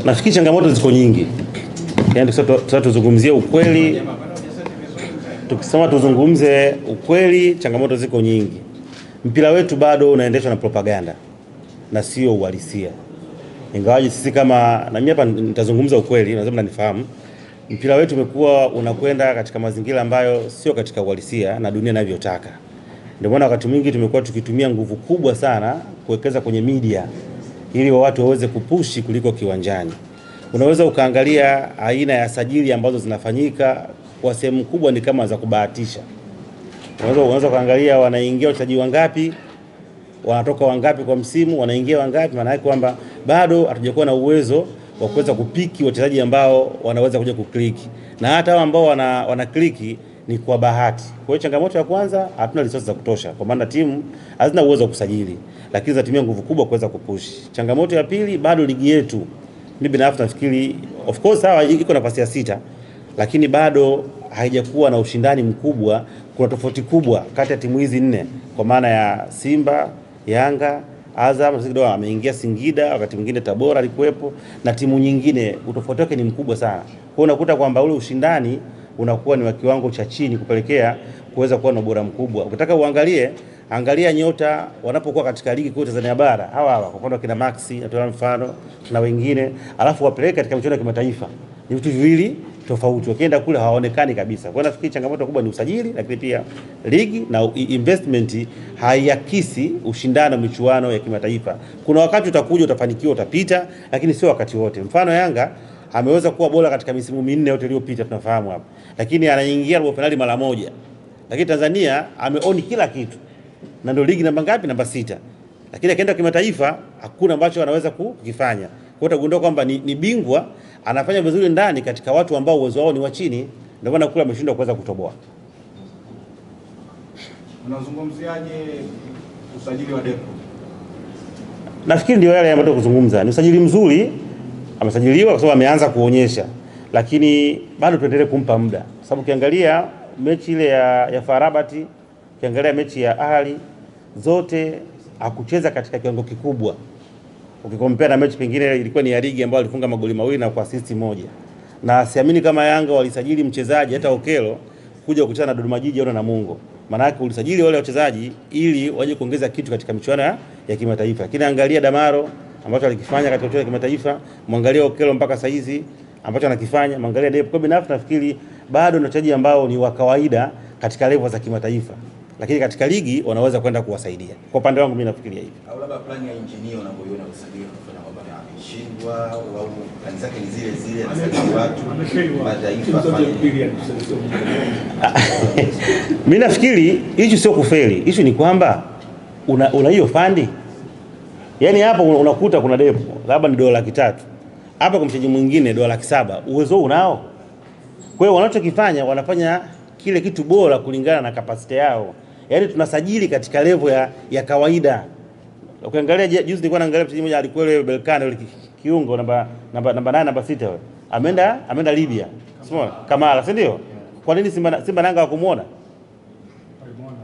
Nafikiri changamoto ziko nyingi. Yaani tuzungumzie ukweli. Tukisema tuzungumze ukweli, changamoto ziko nyingi. Mpira wetu bado unaendeshwa na propaganda na sio uhalisia. Ingawaje sisi kama na mimi hapa nitazungumza ukweli, lazima mnanifahamu. Mpira wetu umekuwa unakwenda katika mazingira ambayo sio katika uhalisia na dunia inavyotaka. Ndio maana wakati mwingi tumekuwa tukitumia nguvu kubwa sana kuwekeza kwenye media ili watu waweze kupushi kuliko kiwanjani. Unaweza ukaangalia aina ya sajili ambazo zinafanyika kwa sehemu kubwa ni kama za kubahatisha. Unaweza ukaangalia wanaingia wachezaji wangapi, wanatoka wangapi kwa msimu, wanaingia wangapi, maana yake kwamba bado hatujakuwa na uwezo wa kuweza kupiki wachezaji ambao wanaweza kuja kukliki. Na hata hao ambao wana kliki ni kwa bahati. Kwa hiyo changamoto ya kwanza, hatuna resources za kutosha kwa maana timu hazina uwezo wa kusajili, lakini zinatumia nguvu kubwa kuweza kupush. Changamoto ya pili, bado ligi yetu mimi binafsi nafikiri of course sawa iko nafasi ya 6, lakini bado haijakuwa na ushindani mkubwa. Kuna tofauti kubwa kati ya timu hizi 4 kwa maana ya Simba, Yanga, Azam kidogo ameingia Singida, wakati mwingine Tabora alikuwepo na timu nyingine, utofauti wake ni mkubwa sana. Kwa hiyo unakuta kwamba ule ushindani unakuwa ni wa kiwango cha chini kupelekea kuweza kuwa na ubora mkubwa. Ukitaka angalia nyota wanapokuwa katika ligi kuu Tanzania bara. Hawa kwa mfano kina Maxi natoa mfano na wengine, alafu wapeleke katika michuano ya kimataifa. Ni vitu viwili tofauti. Wakienda kule hawaonekani kabisa. Kwa hiyo nafikiri changamoto kubwa ni usajili, lakini pia ligi na investment haiakisi ushindano michuano ya kimataifa. Kuna wakati utakuja utafanikiwa utapita, lakini sio wakati wote. Mfano Yanga ameweza kuwa bora katika misimu 4 yote iliyopita tunafahamu hapa. Lakini anaingia robo finali mara moja. Lakini Tanzania ameoni kila kitu. Na ndio ligi namba ngapi? Namba 6. Lakini akaenda kimataifa hakuna ambacho anaweza kukifanya. Kwa hiyo utagundua kwamba ni bingwa anafanya vizuri ndani katika watu ambao uwezo wao ni wa chini, ndio maana kule ameshindwa kuweza kutoboa. Unazungumziaje usajili wa Depo? Nafikiri ndio yale ambayo kuzungumza. Ni usajili mzuri, amesajiliwa kwa sababu ameanza kuonyesha, lakini bado tuendelee kumpa muda. Kwa sababu ukiangalia mechi ile ya FAR Rabat, ukiangalia mechi ya Ahli, zote hakucheza katika kiwango kikubwa. Ukikompea na mechi pengine ilikuwa ni ya ligi ambayo alifunga magoli 2 na kwa assist 1. Na siamini kama Yanga walisajili mchezaji hata Okelo kuja kukutana na Dodoma Jiji au Namungo. Maana yake ulisajili wale wachezaji ili waje kuongeza kitu katika michuano ya kimataifa. Lakini angalia Damaro ambacho alikifanya katika michuano ya kimataifa, muangalia Okelo mpaka saa hizi ambacho anakifanya, muangalia Depo. Kwa binafsi nafikiri bado ni wachezaji ambao ni wa kawaida katika level za kimataifa, lakini katika ligi wanaweza kwenda kuwasaidia. Kwa upande wangu mimi nafikiria hivi. Au labda plan ya engineer unapoiona usajili kufanya kwamba ameshindwa au plan zake ni zile zile na sasa watu mataifa. Mimi nafikiri issue sio kufeli. Issue ni kwamba una hiyo fandi. Yaani hapa unakuta kuna Depo labda ni dola 300. Hapa kwa mchezaji mwingine dola 700. Uwezo unao. Kwa hiyo wanachokifanya wanafanya kile kitu bora kulingana na kapasiti yao. Yaani tunasajili katika level ya kawaida. Ukiangalia juzi nilikuwa naangalia mchezaji mmoja alikuwa ile Belkane ile kiungo namba 8 namba 6 wewe. Ameenda Libya. Umeona? Kamara, si ndio? Kwa nini Simba Nanga hakumuona?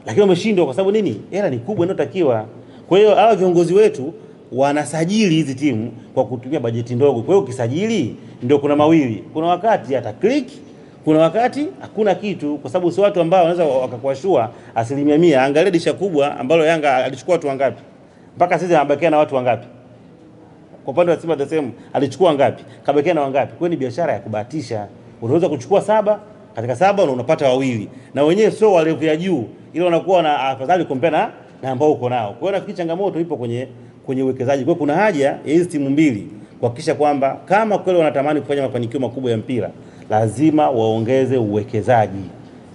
Lakini wameshindwa kwa sababu nini? Hela ni kubwa inayotakiwa. Kwa hiyo hao viongozi wetu wanasajili hizi timu kwa kutumia bajeti ndogo. Kwa hiyo ukisajili ndio kuna mawili. Kuna wakati ata click, kuna wakati hakuna kitu, kwa sababu si watu ambao wanaweza wakakuashua 100%. Angalia disha kubwa ambalo Yanga alichukua watu wangapi? Mpaka sasa anabakia na watu wangapi? Kwa upande wa Simba the same, alichukua ngapi? Kabakia na wangapi? Kwa ni biashara ya kubahatisha. Unaweza kuchukua 7, katika 7 unapata 2. Na wenyewe sio wa level ya juu, ile wanakuwa na afadhali compare na ambao uko nao. Kwa hiyo nafikiri changamoto ipo kwenye uwekezaji. Kwa hiyo kuna haja ya hizi timu mbili kuhakikisha kwamba kama kweli wanatamani kufanya mafanikio makubwa ya mpira, lazima waongeze uwekezaji.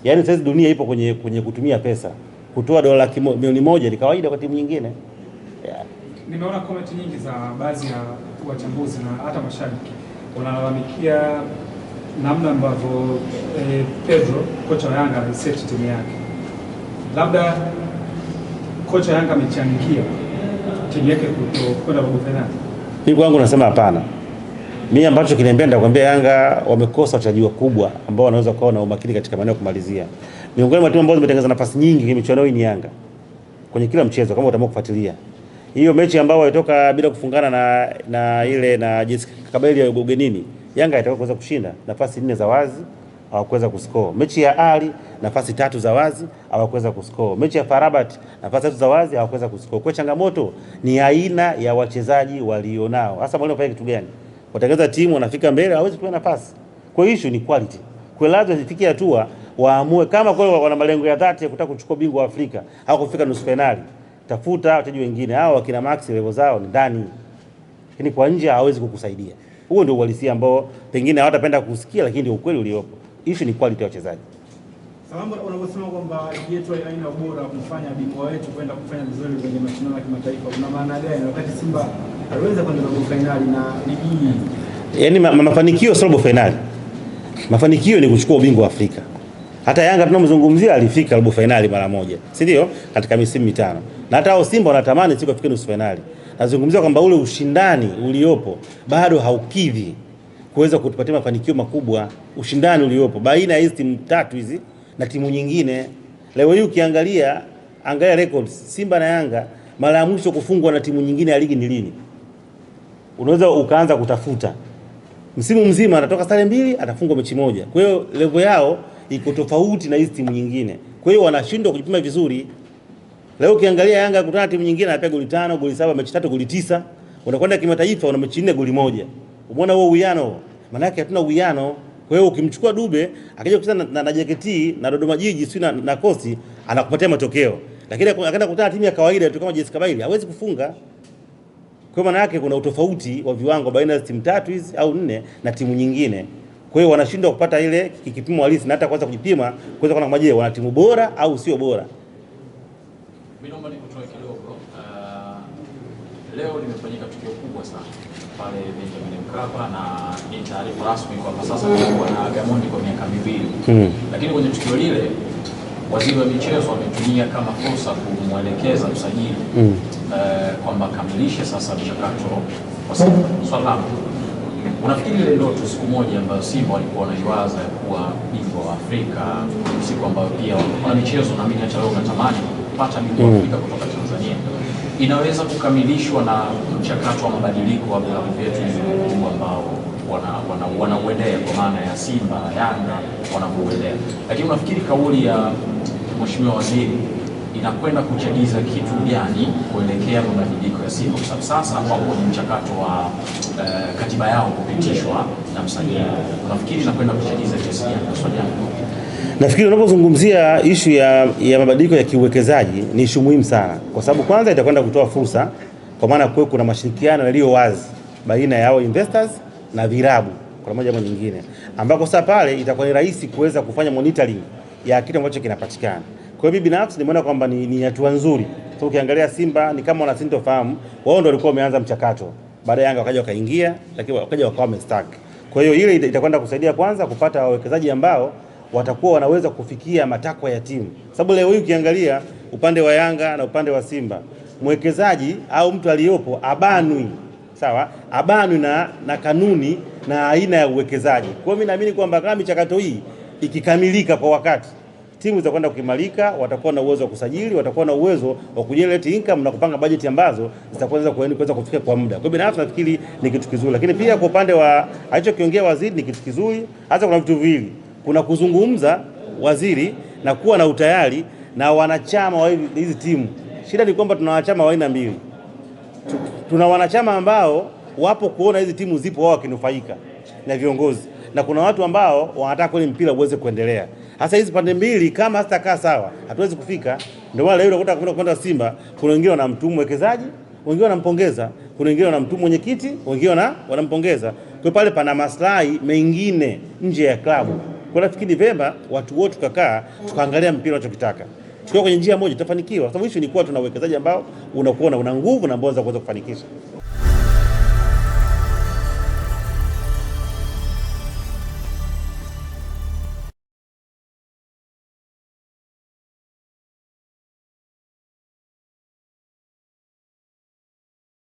Yaani sasa dunia ipo kwenye kutumia pesa. Kutoa dola milioni 1 ni kawaida kwa timu nyingine. Yeah. Nimeona comment nyingi za baadhi ya wachambuzi na hata mashabiki wanalalamikia namna ambavyo Pedro kocha wa Yanga aliset timu yake. Labda kocha Yanga amechangia timu yake kwenda robo finali. Mimi kwangu nasema hapana. Mimi ambacho kinaniambia kwambia Yanga wamekosa wachezaji wakubwa ambao wanaweza kuwa na umakini katika maeneo kumalizia. Miongoni mwa timu ambazo zimetengeneza nafasi nyingi kwenye michuano hii ni Yanga. Kwenye kila mchezo kama utaamua kufuatilia. Hiyo mechi ambayo walitoka bila kufungana na ile na JS Kabylie ya ugenini, Yanga itakuwa kuweza kushinda, nafasi 4 za wazi hawakuweza kuscore. Mechi ya Ali nafasi 3 za wazi hawakuweza kuscore. Mechi ya Farabat nafasi 3 za wazi hawakuweza kuscore. Kwa changamoto ni aina ya wachezaji walionao. Hasa mwalimu anafanya kitu gani? Watengeneza timu wanafika mbele hawezi kuwa nafasi. Kwa hiyo issue ni quality. Kwa lazima zifikie hatua waamue kama kwa wana malengo ya dhati ya kutaka kuchukua bingwa wa Afrika au kufika nusu finali. Tafuta wachezaji wengine hao wakina Max level zao ni ndani. Lakini kwa nje hawezi kukusaidia. Huo ndio uhalisia ambao pengine hawatapenda kusikia, lakini ndio ukweli uliopo. Issue ni quality ya wachezaji. Salamu unaposema kwamba ligi yetu haina ubora kumfanya bingwa wetu kwenda kufanya vizuri kwenye mashindano ya kimataifa, kuna maana gani wakati Simba aliweza kwenda robo finali na ligi hii? Yaani mafanikio sio robo finali. Mafanikio ni kuchukua ubingwa wa Afrika. Hata Yanga tunamzungumzia alifika robo finali mara moja, si ndio? Katika misimu mitano. Na hata hao Simba wanatamani siku afike nusu finali. Nazungumzia kwamba ule ushindani uliopo bado haukidhi kuweza kutupatia mafanikio makubwa. Ushindani uliopo baina ya hizi timu tatu hizi na timu nyingine. Leo hii ukiangalia records Simba na Yanga mara ya mwisho kufungwa na timu nyingine ya ligi ni lini? Unaweza ukaanza kutafuta. Msimu mzima anatoka sare 2 atafungwa mechi moja. Kwa hiyo level yao iko tofauti na hizi timu nyingine. Kwa hiyo wanashindwa kujipima vizuri. Leo ukiangalia Yanga kutana timu nyingine anapiga goli 5, goli 7, mechi 3, goli 9. Unakwenda kimataifa una mechi 4, goli 1. Umeona huo uwiano? Maana yake hatuna uwiano. Kwa hiyo ukimchukua Dube akija kucheza na JKT na Dodoma Jiji si na Kosi anakupatia matokeo. Lakini akaenda kukutana timu ya kawaida tu kama JS Kabylie hawezi kufunga. Kwa maana yake kuna utofauti wa viwango baina ya timu tatu hizi au 4 na timu nyingine. Kwa hiyo wanashindwa kupata ile kipimo halisi na hata kwanza kujipima kuweza kuona kama je wana timu bora au sio bora. Mimi naomba nikutoe kidogo. Leo limefanyika tukio kubwa sana pale Benjamin Mkapa na ni taarifa rasmi kwamba sasa kulikuwa na Gamondi kwa miaka 2. Lakini kwenye tukio lile waziri wa michezo ametumia kama fursa kumwelekeza msajili kwamba kamilishe sasa mchakato kwa sababu swala unafikiri ile ndoto siku moja ambayo Simba walikuwa wanaiwaza ya kuwa bingwa wa Afrika, siku ambayo pia wana michezo na mimi hata leo natamani kupata bingwa wa Afrika kutoka Tanzania, inaweza kukamilishwa na mchakato wa mabadiliko wa vilabu vyetu hivi ambao wanauendea kwa maana ya Simba, Yanga wanauendea. Lakini unafikiri kauli ya Mheshimiwa Waziri inakwenda kuchagiza kitu gani kuelekea mabadiliko ya Simba, kwa sababu sasa wapo kwenye mchakato wa katiba yao kupitishwa na msajili? Unafikiri inakwenda kuchagiza kiasi gani kwa swali langu? Nafikiri unapozungumzia issue ya mabadiliko ya kiuwekezaji ni issue muhimu sana, kwa sababu kwanza itakwenda kutoa fursa kwa maana kwa kuna mashirikiano yaliyo wazi baina ya hao investors na vilabu kwa moja ama nyingine, ambako sasa pale itakuwa ni rahisi kuweza kufanya monitoring ya kitu ambacho kinapatikana. Kwa hiyo binafsi nimeona kwamba ni hatua nzuri. So ukiangalia Simba ni kama wanasintofahamu, wao ndio walikuwa wameanza mchakato. Baada ya Yanga wakaja wakaingia, lakini wakaja wakawa wamestack. Kwa hiyo ile itakwenda kusaidia kwanza kupata wawekezaji ambao watakuwa wanaweza kufikia matakwa ya timu. Sababu leo hii ukiangalia upande wa Yanga na upande wa Simba, mwekezaji au mtu aliyopo abanwi, sawa? Abanwi na kanuni na aina ya uwekezaji. Kwa hiyo mimi naamini kwamba kama michakato hii ikikamilika kwa wakati, timu zitakwenda kuimarika, watakuwa na uwezo wa kusajili, watakuwa na uwezo wa kujenerate income na kupanga bajeti ambazo zitakuweza kufikia kwa muda. Kwa hiyo binafsi nafikiri ni kitu kizuri, lakini pia kwa upande wa alichokiongea waziri ni kitu kizuri. Hata kuna vitu viwili, kuna kuzungumza waziri na kuwa na utayari na wanachama wa hizi timu. Shida ni kwamba tuna wanachama wa aina mbili. Tuna wanachama ambao wapo kuona hizi timu zipo wao wakinufaika na viongozi, na kuna watu ambao wanataka kweli mpira uweze kuendelea. Hasa hizi pande mbili kama hazitakaa sawa, hatuwezi kufika. Ndio maana leo unakuta kwenda Simba, kuna wengine wanamtumu mwekezaji, wengine wanampongeza, kuna wengine wanamtumu mwenyekiti, wengine wanampongeza. Kwa pale pana maslahi mengine nje ya klabu. Kwa nafikiri vema watu wote tukakaa tukaangalia mpira tunachotaka. Tukiwa kwenye njia moja tutafanikiwa. Sababu hicho ni kuwa tuna uwekezaji ambao unakuwa una nguvu na mbona za kuweza kufanikisha.